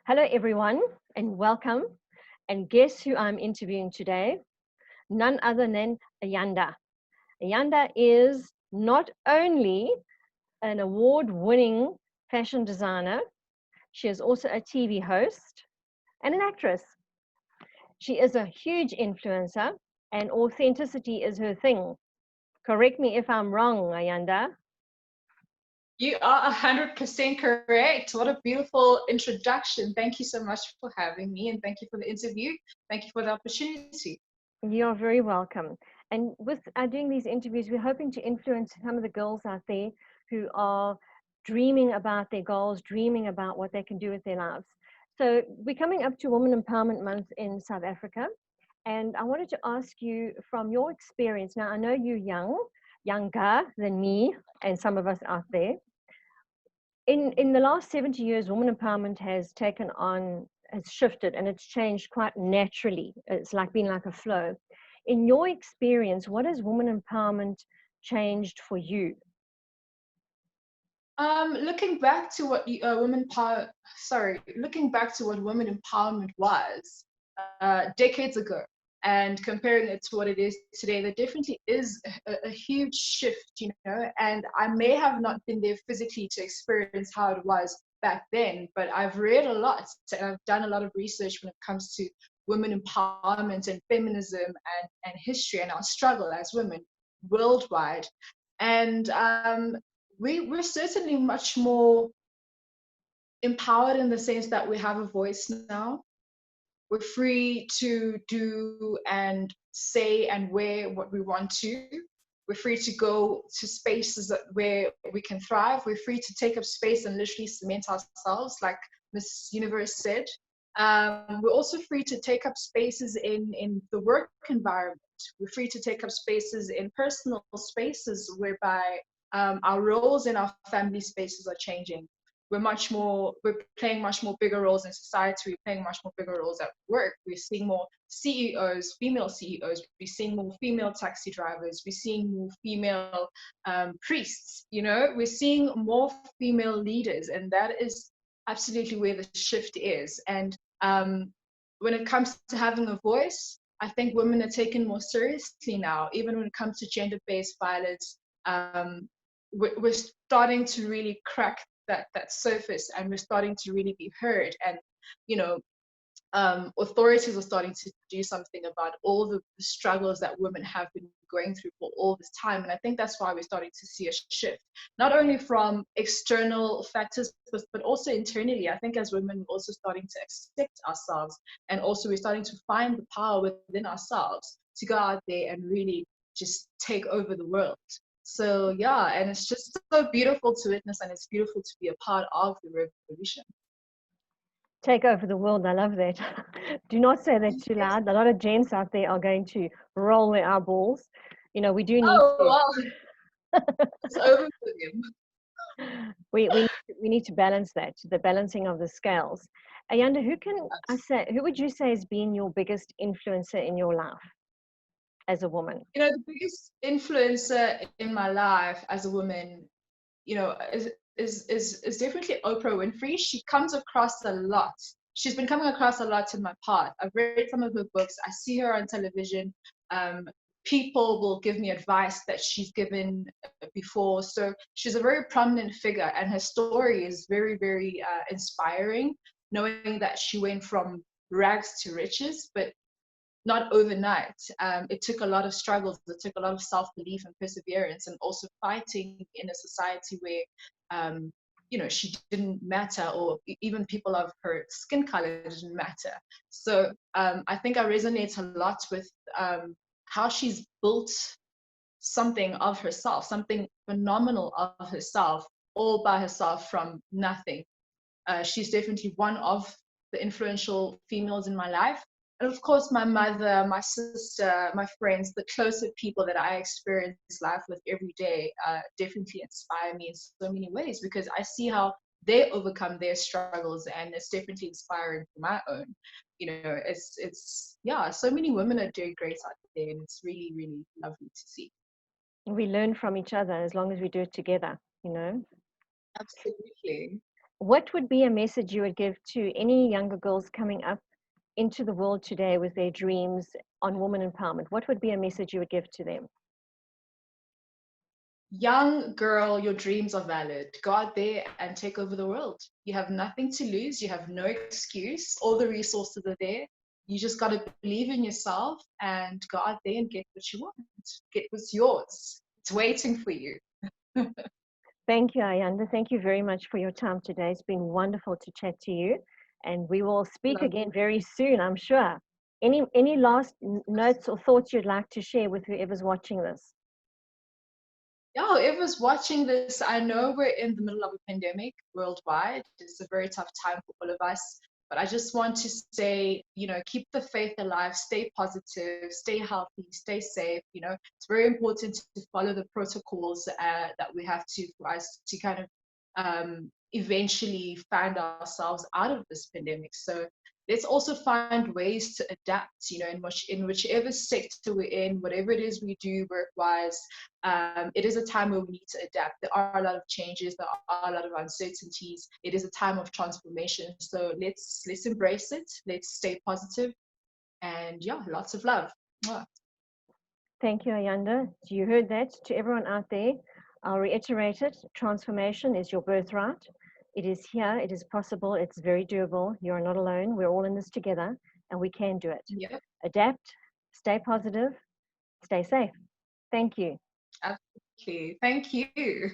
Hello, everyone, and welcome. And guess who I'm interviewing today? None other than Ayanda. Ayanda is not only an award winning fashion designer, she is also a TV host and an actress. She is a huge influencer, and authenticity is her thing. Correct me if I'm wrong, Ayanda. You are 100% correct. What a beautiful introduction. Thank you so much for having me, and thank you for the interview. Thank you for the opportunity. You're very welcome. And with doing these interviews, we're hoping to influence some of the girls out there who are dreaming about their goals, dreaming about what they can do with their lives. So we're coming up to Women Empowerment Month in South Africa. And I wanted to ask you from your experience. Now, I know you're younger than me and some of us out there. In the last 70 years, women empowerment has shifted and it's changed quite naturally. It's like been like a flow. In your experience, what has women empowerment changed for you? Looking back to what looking back to what women empowerment was decades ago, and comparing it to what it is today, there definitely is a huge shift, And I may have not been there physically to experience how it was back then, but I've read a lot and I've done a lot of research when it comes to women empowerment and feminism and history and our struggle as women worldwide. And we're certainly much more empowered in the sense that we have a voice now. We're free to do and say and wear what we want to. We're free to go to spaces where we can thrive. We're free to take up space and literally cement ourselves, like Miss Universe said. We're also free to take up spaces in the work environment. We're free to take up spaces in personal spaces whereby our roles in our family spaces are changing. We're playing much more bigger roles in society. We're playing much more bigger roles at work. We're seeing more CEOs, female CEOs. We're seeing more female taxi drivers. We're seeing more female priests. We're seeing more female leaders, and that is absolutely where the shift is. And when it comes to having a voice, I think women are taken more seriously now, even when it comes to gender-based violence. We're starting to really crack that surface, and we're starting to really be heard. And you know authorities are starting to do something about all the struggles that women have been going through for all this time. And I think that's why we're starting to see a shift, not only from external factors, but also internally. I think as women, we're also starting to accept ourselves, and also we're starting to find the power within ourselves to go out there and really just take over the world. So yeah, and it's just so beautiful to witness, and it's beautiful to be a part of the revolution. Take over the world. I love that. Do not say that too Yes. loud. A lot of gents out there are going to roll their eyeballs. We do need Oh to. well, it's over for him. We need to balance that, the balancing of the scales. Ayanda, who would you say has been your biggest influencer in your life as a woman? The biggest influencer in my life as a woman, is definitely Oprah Winfrey. She comes across a lot. She's been coming across a lot in my path. I've read some of her books. I see her on television. Um, People will give me advice that she's given before. So she's a very prominent figure, and her story is very, very inspiring, knowing that she went from rags to riches, but not overnight. It took a lot of struggles. It took a lot of self-belief and perseverance, and also fighting in a society where, she didn't matter, or even people of her skin color didn't matter. So I think I resonate a lot with how she's built something of herself, something phenomenal of herself, all by herself from nothing. She's definitely one of the influential females in my life. And of course, my mother, my sister, my friends, the closer people that I experience life with every day definitely inspire me in so many ways, because I see how they overcome their struggles, and it's definitely inspiring for my own. Yeah, so many women are doing great out there, and it's really, really lovely to see. We learn from each other as long as we do it together. Absolutely. what would be a message you would give to any younger girls coming up into the world today with their dreams on woman empowerment? What would be a message you would give to them? Young girl, your dreams are valid. Go out there and take over the world. You have nothing to lose. You have no excuse. All the resources are there. You just got to believe in yourself and go out there and get what you want. Get what's yours. It's waiting for you. Thank you, Ayanda. Thank you very much for your time today. It's been wonderful to chat to you, and we will speak Love. again very soon, I'm sure. Any last notes or thoughts you'd like to share with whoever's watching this? Yeah, whoever's watching this, I know we're in the middle of a pandemic worldwide. It's a very tough time for all of us. But I just want to say, keep the faith alive, stay positive, stay healthy, stay safe. It's very important to follow the protocols that we have to for us to kind of eventually find ourselves out of this pandemic. So let's also find ways to adapt, in whichever sector we're in, whatever it is we do work-wise. It is a time where we need to adapt. There are a lot of changes, there are a lot of uncertainties. It is a time of transformation. So let's embrace it. Let's stay positive, and yeah, lots of love. Mwah. Thank you, Ayanda. You heard that. To everyone out there, I'll reiterate it. Transformation is your birthright. It is here. It is possible. It's very doable. You're not alone. We're all in this together, and we can do it. Yep, Adapt, stay positive, stay safe. Thank you. absolutely. Thank you.